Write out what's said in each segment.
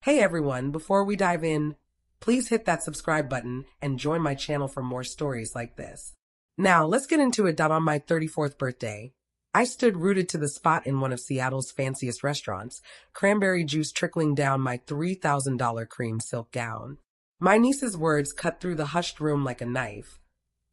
Hey everyone, before we dive in, please hit that subscribe button and join my channel for more stories like this. Now, let's get into it. On my 34th birthday, I stood rooted to the spot in one of Seattle's fanciest restaurants, cranberry juice trickling down my $3,000 cream silk gown. My niece's words cut through the hushed room like a knife.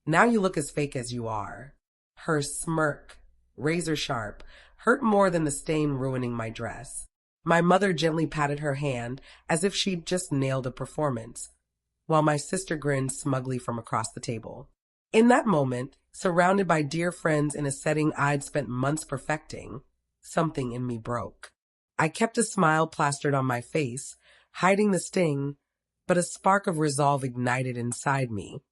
Now you look as fake as you are. Her smirk, razor sharp, hurt more than the stain ruining my dress. My mother gently patted her hand as if she'd just nailed a performance, while my sister grinned smugly from across the table. In that moment, surrounded by dear friends in a setting I'd spent months perfecting, something in me broke. I kept a smile plastered on my face, hiding the sting, but a spark of resolve ignited inside me,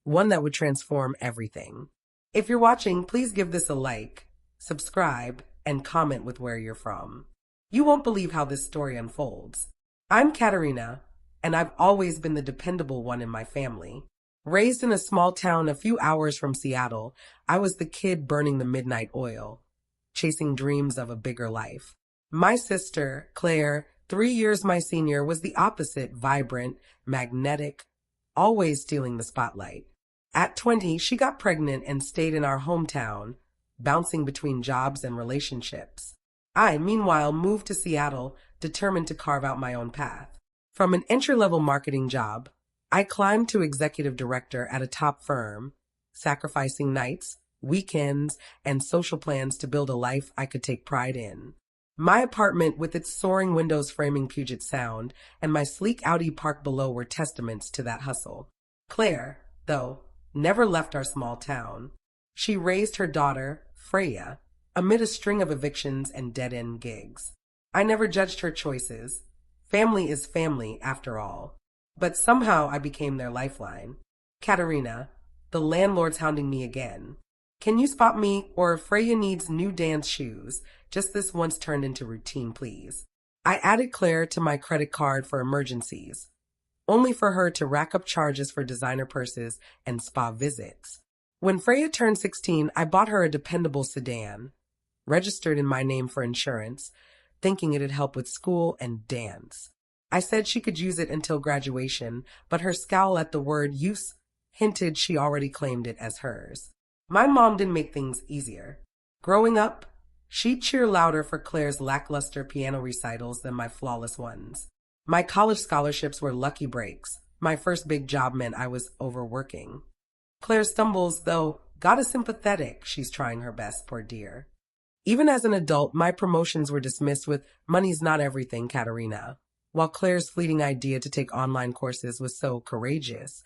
one that would transform everything. If you're watching, please give this a like, subscribe, and comment with where you're from. You won't believe how this story unfolds. I'm Katerina, and I've always been the dependable one in my family. Raised in a small town a few hours from Seattle, I was the kid burning the midnight oil, chasing dreams of a bigger life. My sister, Claire, 3 years my senior, was the opposite, vibrant, magnetic, always stealing the spotlight. At 20, she got pregnant and stayed in our hometown, bouncing between jobs and relationships. I, meanwhile, moved to Seattle, determined to carve out my own path. From an entry-level marketing job, I climbed to executive director at a top firm, sacrificing nights, weekends, and social plans to build a life I could take pride in. My apartment, with its soaring windows framing Puget Sound, and my sleek Audi parked below were testaments to that hustle. Claire, though, never left our small town. She raised her daughter, Freya, amid a string of evictions and dead-end gigs. I never judged her choices. Family is family, after all. But somehow I became their lifeline. Katerina, the landlord's hounding me again. Can you spot me, or Freya needs new dance shoes? Just this once turned into routine, please. I added Claire to my credit card for emergencies, only for her to rack up charges for designer purses and spa visits. When Freya turned 16, I bought her a dependable sedan, registered in my name for insurance, thinking it'd help with school and dance. I said she could use it until graduation, but her scowl at the word use hinted she already claimed it as hers. My mom didn't make things easier. Growing up, she'd cheer louder for Claire's lackluster piano recitals than my flawless ones. My college scholarships were lucky breaks. My first big job meant I was overworking. Claire's stumbles, though, got us sympathetic. She's trying her best, poor dear. Even as an adult, my promotions were dismissed with, "Money's not everything, Katerina." While Claire's fleeting idea to take online courses was so courageous,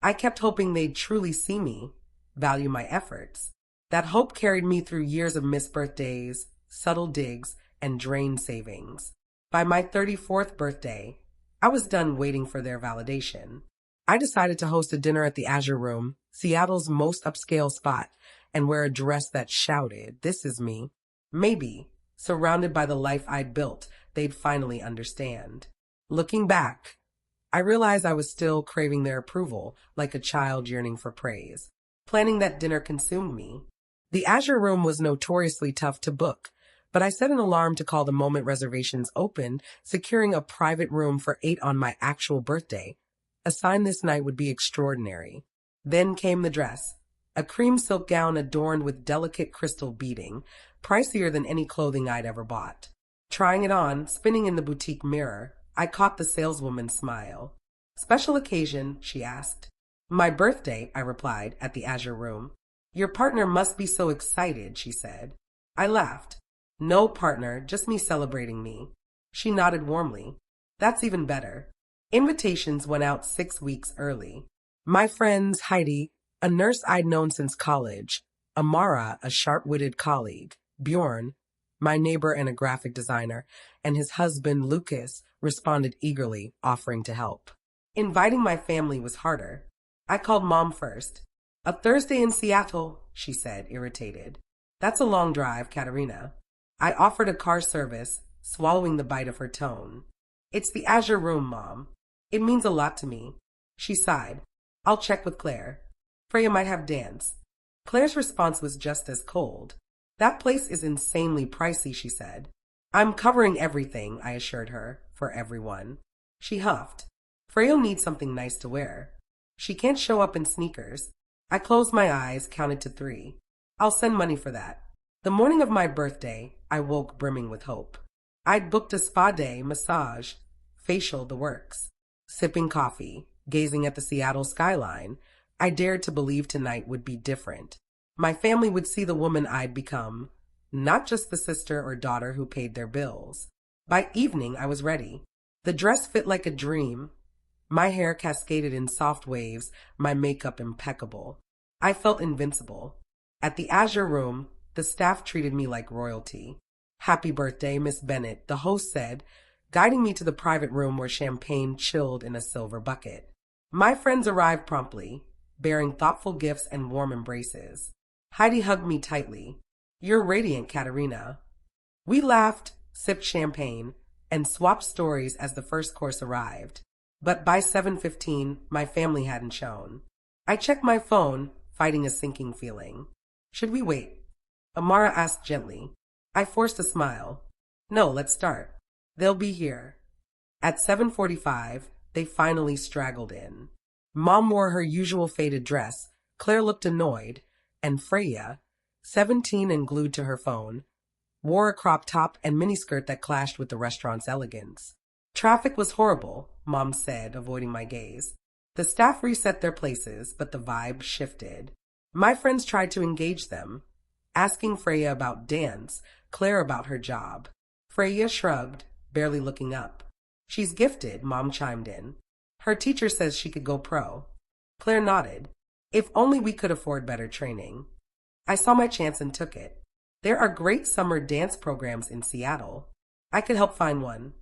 I kept hoping they'd truly see me, value my efforts. That hope carried me through years of missed birthdays, subtle digs, and drained savings. By my 34th birthday, I was done waiting for their validation. I decided to host a dinner at the Azure Room, Seattle's most upscale spot, and wear a dress that shouted, "This is me." Maybe, surrounded by the life I'd built, they'd finally understand. Looking back, I realized I was still craving their approval, like a child yearning for praise. Planning that dinner consumed me. The Azure Room was notoriously tough to book, but I set an alarm to call the moment reservations opened, securing a private room for 8 on my actual birthday. A sign this night would be extraordinary. Then came the dress. A cream silk gown adorned with delicate crystal beading, pricier than any clothing I'd ever bought. Trying it on, spinning in the boutique mirror, I caught the saleswoman's smile. "Special occasion?" she asked. "My birthday," I replied, at the Azure Room. "Your partner must be so excited," she said. I laughed. "No partner, just me celebrating me." She nodded warmly. "That's even better." Invitations went out 6 weeks early. My friends, Heidi, a nurse I'd known since college, Amara, a sharp-witted colleague, Bjorn, my neighbor and a graphic designer, and his husband, Lucas, responded eagerly, offering to help. Inviting my family was harder. I called Mom first. "A Thursday in Seattle," she said, irritated. "That's a long drive, Katerina." I offered a car service, swallowing the bite of her tone. "It's the Azure Room, Mom. It means a lot to me." She sighed. "I'll check with Claire. Freya might have dance." Claire's response was just as cold. "That place is insanely pricey," she said. "I'm covering everything," I assured her, for everyone. She huffed. Freya needs something nice to wear. She can't show up in sneakers. I closed my eyes, counted to 3. I'll send money for that. The morning of my birthday, I woke brimming with hope. I'd booked a spa day, massage, facial, the works. Sipping coffee, gazing at the Seattle skyline, I dared to believe tonight would be different. My family would see the woman I'd become, not just the sister or daughter who paid their bills. By evening, I was ready. The dress fit like a dream. My hair cascaded in soft waves, my makeup impeccable. I felt invincible. At the Azure Room, the staff treated me like royalty. "Happy birthday, Miss Bennett," the host said, guiding me to the private room where champagne chilled in a silver bucket. My friends arrived promptly, bearing thoughtful gifts and warm embraces. Heidi hugged me tightly. "You're radiant, Katerina." We laughed, sipped champagne, and swapped stories as the first course arrived. But by 7:15, my family hadn't shown. I checked my phone, fighting a sinking feeling. "Should we wait?" Amara asked gently. I forced a smile. "No, let's start. They'll be here." At 7:45, they finally straggled in. Mom wore her usual faded dress, Claire looked annoyed, and Freya, 17 and glued to her phone, wore a crop top and miniskirt that clashed with the restaurant's elegance. "Traffic was horrible," Mom said, avoiding my gaze. The staff reset their places, but the vibe shifted. My friends tried to engage them, asking Freya about dance, Claire about her job. Freya shrugged, barely looking up. "She's gifted," Mom chimed in. "Her teacher says she could go pro." Claire nodded. "If only we could afford better training." I saw my chance and took it. There are great summer dance programs in Seattle. I could help find one.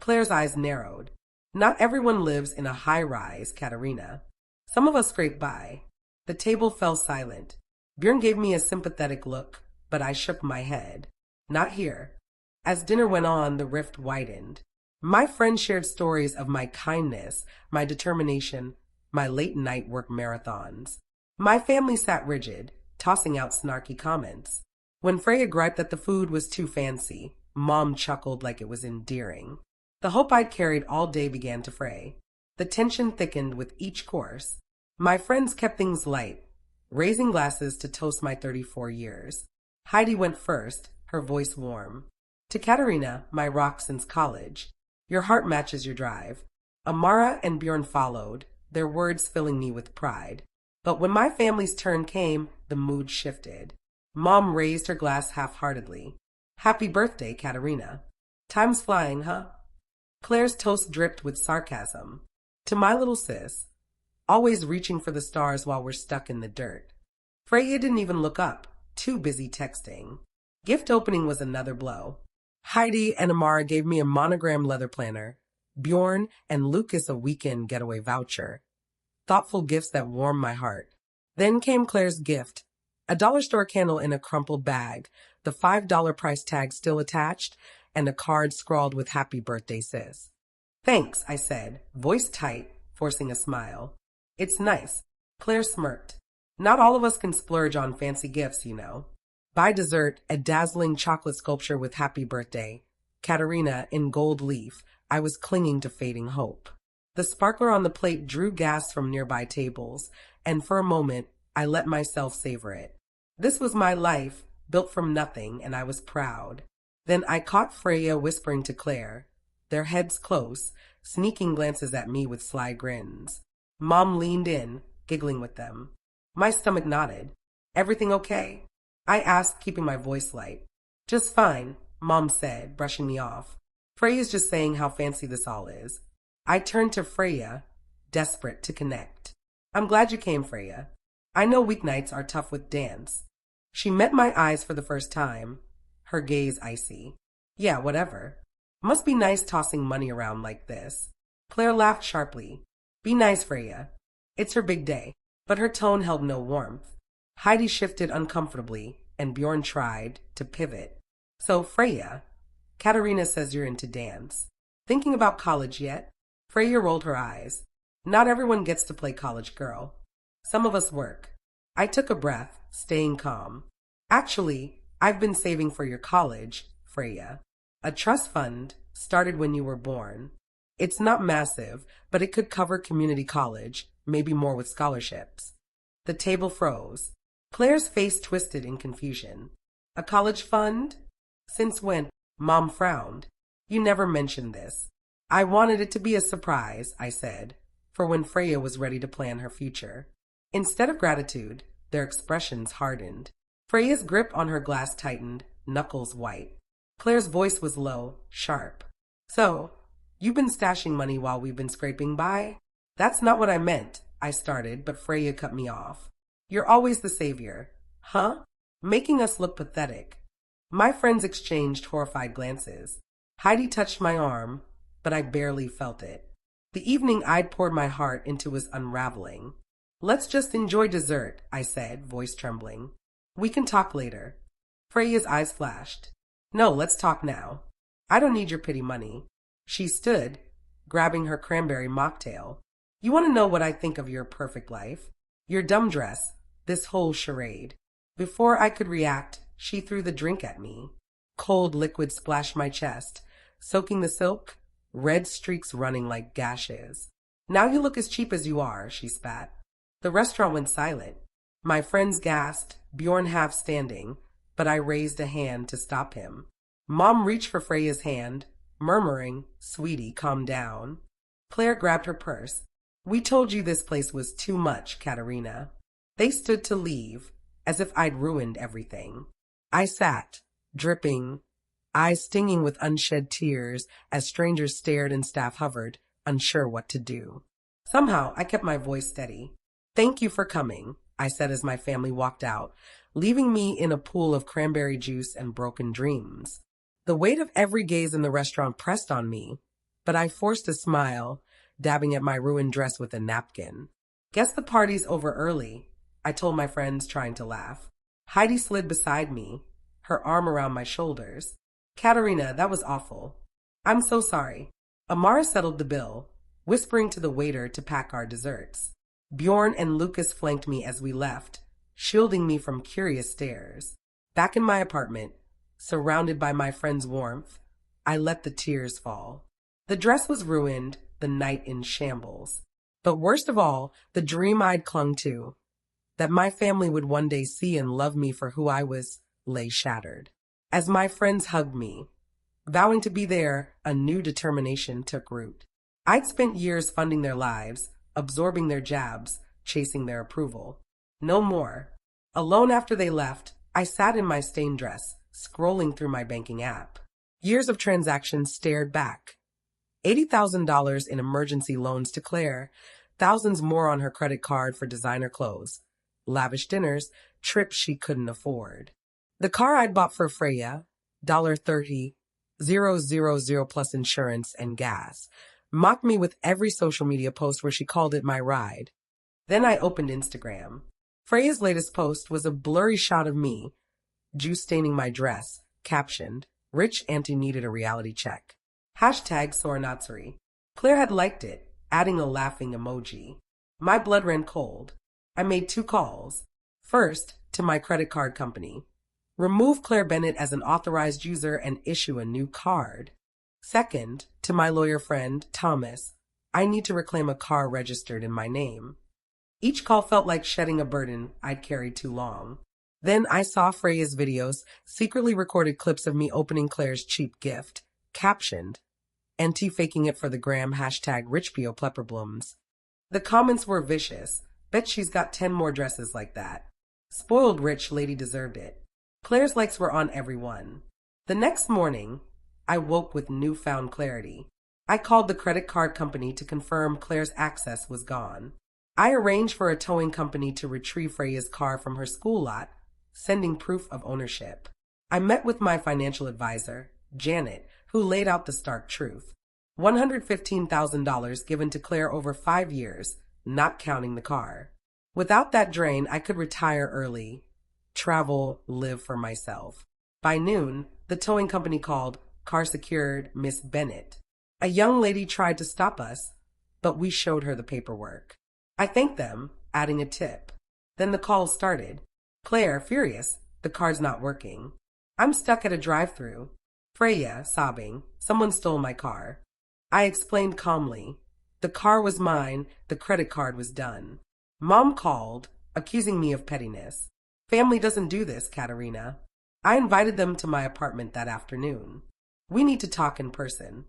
Claire's eyes narrowed. "Not everyone lives in a high-rise, Katerina. Some of us scrape by." The table fell silent. Bjorn gave me a sympathetic look, but I shook my head. "Not here." As dinner went on, the rift widened. My friends shared stories of my kindness, my determination, my late-night work marathons. My family sat rigid, tossing out snarky comments. When Freya griped that the food was too fancy, Mom chuckled like it was endearing. The hope I'd carried all day began to fray. The tension thickened with each course. My friends kept things light, raising glasses to toast my 34 years. Heidi went first, her voice warm. "To Katerina, my rock since college. Your heart matches your drive." Amara and Bjorn followed, their words filling me with pride. But when my family's turn came, the mood shifted. Mom raised her glass half-heartedly. "Happy birthday, Katerina." "Time's flying, huh?" Claire's toast dripped with sarcasm. "To my little sis, always reaching for the stars while we're stuck in the dirt." Freya didn't even look up, too busy texting. Gift opening was another blow. Heidi and Amara gave me a monogrammed leather planner, Bjorn and Lucas a weekend getaway voucher. Thoughtful gifts that warmed my heart. Then came Claire's gift, a dollar store candle in a crumpled bag, the $5 price tag still attached, and a card scrawled with "Happy birthday, sis." "Thanks," I said, voice tight, forcing a smile. "It's nice." Claire smirked. "Not all of us can splurge on fancy gifts, you know." By dessert, a dazzling chocolate sculpture with "Happy birthday, Katerina" in gold leaf, I was clinging to fading hope. The sparkler on the plate drew gas from nearby tables, and for a moment, I let myself savor it. This was my life, built from nothing, and I was proud. Then I caught Freya whispering to Claire, their heads close, sneaking glances at me with sly grins. Mom leaned in, giggling with them. My stomach nodded. "Everything okay?" I asked, keeping my voice light. "Just fine," Mom said, brushing me off. "Freya's just saying how fancy this all is." I turned to Freya, desperate to connect. "I'm glad you came, Freya. I know weeknights are tough with dance." She met my eyes for the first time, her gaze icy. "Yeah, whatever. Must be nice tossing money around like this." Claire laughed sharply. "Be nice, Freya. It's her big day." But her tone held no warmth. Heidi shifted uncomfortably, and Bjorn tried to pivot. "So, Freya, Katerina says you're into dance. Thinking about college yet?" Freya rolled her eyes. "Not everyone gets to play college girl. Some of us work." I took a breath, staying calm. "Actually, I've been saving for your college, Freya. A trust fund, started when you were born. It's not massive, but it could cover community college, maybe more with scholarships. The table froze. Claire's face twisted in confusion. A college fund? Since when? Mom frowned. You never mentioned this. I wanted it to be a surprise, I said, for when Freya was ready to plan her future. Instead of gratitude, their expressions hardened. Freya's grip on her glass tightened, knuckles white. Claire's voice was low, sharp. So, you've been stashing money while we've been scraping by? That's not what I meant, I started, but Freya cut me off. You're always the savior. Huh? Making us look pathetic. My friends exchanged horrified glances. Heidi touched my arm, but I barely felt it. The evening I'd poured my heart into was unraveling. Let's just enjoy dessert, I said, voice trembling. We can talk later. Freya's eyes flashed. No, let's talk now. I don't need your pity money. She stood, grabbing her cranberry mocktail. You want to know what I think of your perfect life? Your dumb dress, this whole charade. Before I could react, she threw the drink at me. Cold liquid splashed my chest, soaking the silk, red streaks running like gashes. Now you look as cheap as you are, she spat. The restaurant went silent. My friends gasped, Bjorn half standing, but I raised a hand to stop him. Mom reached for Freya's hand, murmuring, Sweetie, calm down. Claire grabbed her purse. We told you this place was too much, Katerina. They stood to leave, as if I'd ruined everything. I sat, dripping, eyes stinging with unshed tears as strangers stared and staff hovered, unsure what to do. Somehow, I kept my voice steady. Thank you for coming, I said as my family walked out, leaving me in a pool of cranberry juice and broken dreams. The weight of every gaze in the restaurant pressed on me, but I forced a smile, dabbing at my ruined dress with a napkin. Guess the party's over early, I told my friends, trying to laugh. Heidi slid beside me, her arm around my shoulders. Katerina, that was awful. I'm so sorry. Amara settled the bill, whispering to the waiter to pack our desserts. Bjorn and Lucas flanked me as we left, shielding me from curious stares. Back in my apartment, surrounded by my friends' warmth, I let the tears fall. The dress was ruined, the night in shambles. But worst of all, the dream I'd clung to, that my family would one day see and love me for who I was, lay shattered. As my friends hugged me, vowing to be there, a new determination took root. I'd spent years funding their lives, absorbing their jabs, chasing their approval. No more. Alone after they left, I sat in my stained dress, scrolling through my banking app. Years of transactions stared back. $80,000 in emergency loans to Claire, thousands more on her credit card for designer clothes, lavish dinners, trips she couldn't afford. The car I'd bought for Freya, $30,000 plus insurance and gas, mocked me with every social media post where she called it my ride. Then I opened Instagram. Freya's latest post was a blurry shot of me, juice staining my dress, captioned, Rich Auntie needed a reality check. Hashtag Soranatsuri. Claire had liked it, adding a laughing emoji. My blood ran cold. I made 2 calls. First, to my credit card company. Remove Claire Bennett as an authorized user and issue a new card. Second, to my lawyer friend, Thomas. I need to reclaim a car registered in my name. Each call felt like shedding a burden I'd carried too long. Then I saw Freya's videos, secretly recorded clips of me opening Claire's cheap gift, captioned, Auntie faking it for the gram, hashtag Richpio Plepperblooms. The comments were vicious. Bet she's got 10 more dresses like that. Spoiled rich lady deserved it. Claire's likes were on every one. The next morning, I woke with newfound clarity. I called the credit card company to confirm Claire's access was gone. I arranged for a towing company to retrieve Freya's car from her school lot, sending proof of ownership. I met with my financial advisor, Janet, who laid out the stark truth. $115,000 given to Claire over 5 years, not counting the car. Without that drain, I could retire early, travel, live for myself. By noon, the towing company called, car secured, Miss Bennett. A young lady tried to stop us, but we showed her the paperwork. I thanked them, adding a tip. Then the call started. Claire, furious, the card's not working. I'm stuck at a drive-thru. Freya, sobbing, someone stole my car. I explained calmly. The car was mine, the credit card was done. Mom called, accusing me of pettiness. Family doesn't do this, Katerina. I invited them to my apartment that afternoon. We need to talk in person.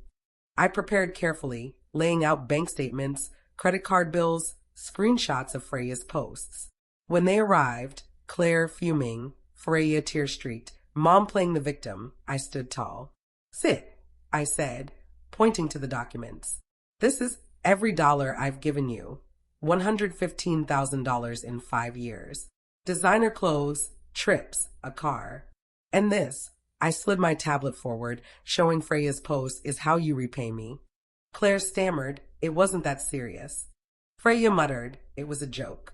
I prepared carefully, laying out bank statements, credit card bills, screenshots of Freya's posts. When they arrived, Claire fuming, Freya tear-streaked, Mom playing the victim, I stood tall. Sit, I said, pointing to the documents. This is every dollar I've given you. $115,000 in 5 years. Designer clothes, trips, a car. And this, I slid my tablet forward, showing Freya's post, is how you repay me. Claire stammered, it wasn't that serious. Freya muttered, it was a joke.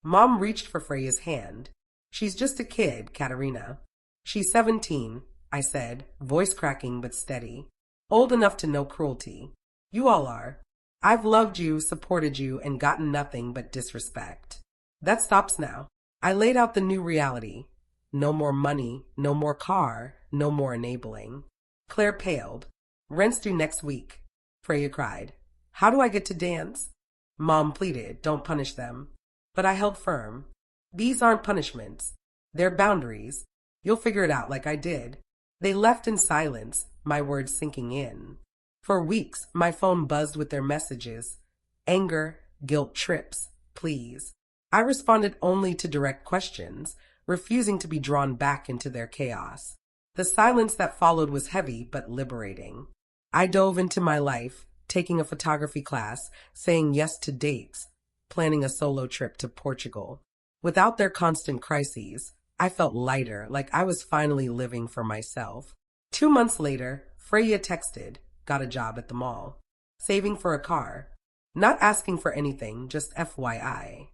Mom reached for Freya's hand. She's just a kid, Katerina. She's 17, I said, voice cracking but steady. Old enough to know cruelty. You all are. I've loved you, supported you, and gotten nothing but disrespect. That stops now. I laid out the new reality. No more money, no more car, no more enabling. Claire paled. Rent's due next week. Freya cried. How do I get to dance? Mom pleaded, don't punish them. But I held firm. These aren't punishments. They're boundaries. You'll figure it out like I did. They left in silence, my words sinking in. For weeks, my phone buzzed with their messages. Anger, guilt trips, please. I responded only to direct questions, refusing to be drawn back into their chaos. The silence that followed was heavy but liberating. I dove into my life, taking a photography class, saying yes to dates, planning a solo trip to Portugal. Without their constant crises, I felt lighter, like I was finally living for myself. 2 months later, Freya texted, got a job at the mall. Saving for a car. Not asking for anything, just FYI.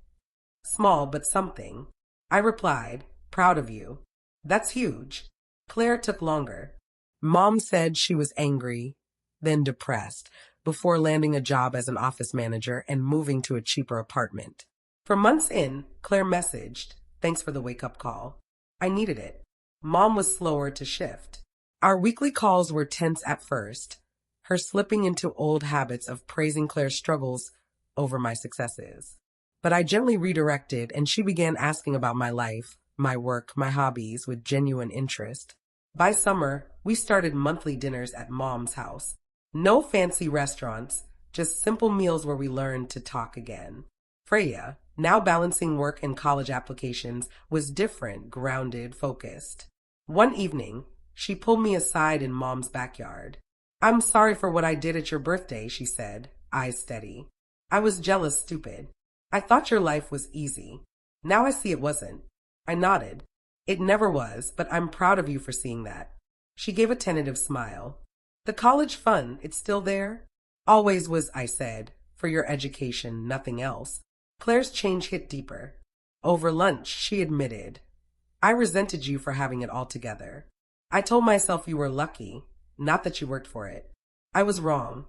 Small, but something. I replied, proud of you. That's huge. Claire took longer. Mom said she was angry, then depressed, before landing a job as an office manager and moving to a cheaper apartment. For months in, Claire messaged, thanks for the wake-up call. I needed it. Mom was slower to shift. Our weekly calls were tense at first, her slipping into old habits of praising Claire's struggles over my successes. But I gently redirected, and she began asking about my life, my work, my hobbies with genuine interest. By summer, we started monthly dinners at Mom's house. No fancy restaurants, just simple meals where we learned to talk again. Freya, now balancing work and college applications, was different, grounded, focused. One evening, she pulled me aside in Mom's backyard. I'm sorry for what I did at your birthday, she said, eyes steady. I was jealous, stupid. I thought your life was easy. Now I see it wasn't. I nodded. It never was, but I'm proud of you for seeing that. She gave a tentative smile. The college fund, it's still there? Always was, I said. For your education, nothing else. Claire's change hit deeper. Over lunch, she admitted. I resented you for having it all together. I told myself you were lucky, not that you worked for it. I was wrong.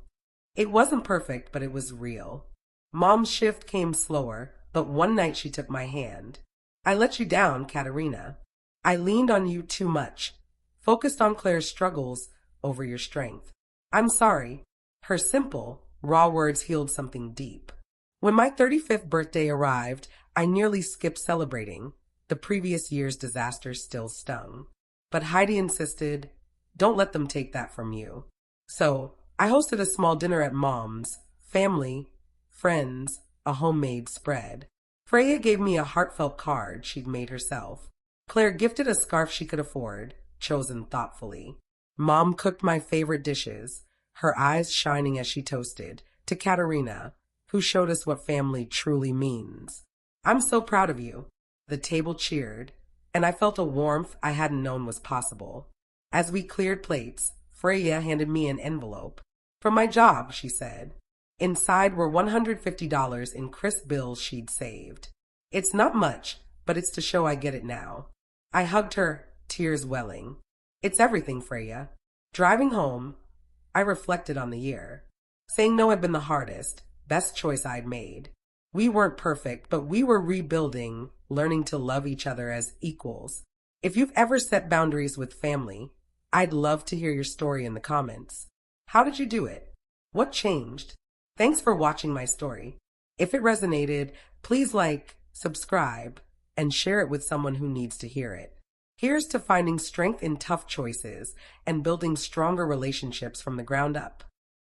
It wasn't perfect, but it was real. Mom's shift came slower, but one night she took my hand. I let you down, Katerina. I leaned on you too much, focused on Claire's struggles over your strength. I'm sorry. Her simple, raw words healed something deep. When my 35th birthday arrived, I nearly skipped celebrating. The previous year's disaster still stung. But Heidi insisted, don't let them take that from you. So, I hosted a small dinner at Mom's, family, friends, a homemade spread. Freya gave me a heartfelt card she'd made herself. Claire gifted a scarf she could afford, chosen thoughtfully. Mom cooked my favorite dishes, her eyes shining as she toasted, to Katerina, who showed us what family truly means. I'm so proud of you. The table cheered, and I felt a warmth I hadn't known was possible. As we cleared plates, Freya handed me an envelope. From my job, she said. Inside were $150 in crisp bills she'd saved. It's not much, but it's to show I get it now. I hugged her, tears welling. It's everything, Freya. Driving home, I reflected on the year. Saying no had been the hardest, best choice I'd made. We weren't perfect, but we were rebuilding, learning to love each other as equals. If you've ever set boundaries with family, I'd love to hear your story in the comments. How did you do it? What changed? Thanks for watching my story. If it resonated, please like, subscribe, and share it with someone who needs to hear it. Here's to finding strength in tough choices and building stronger relationships from the ground up.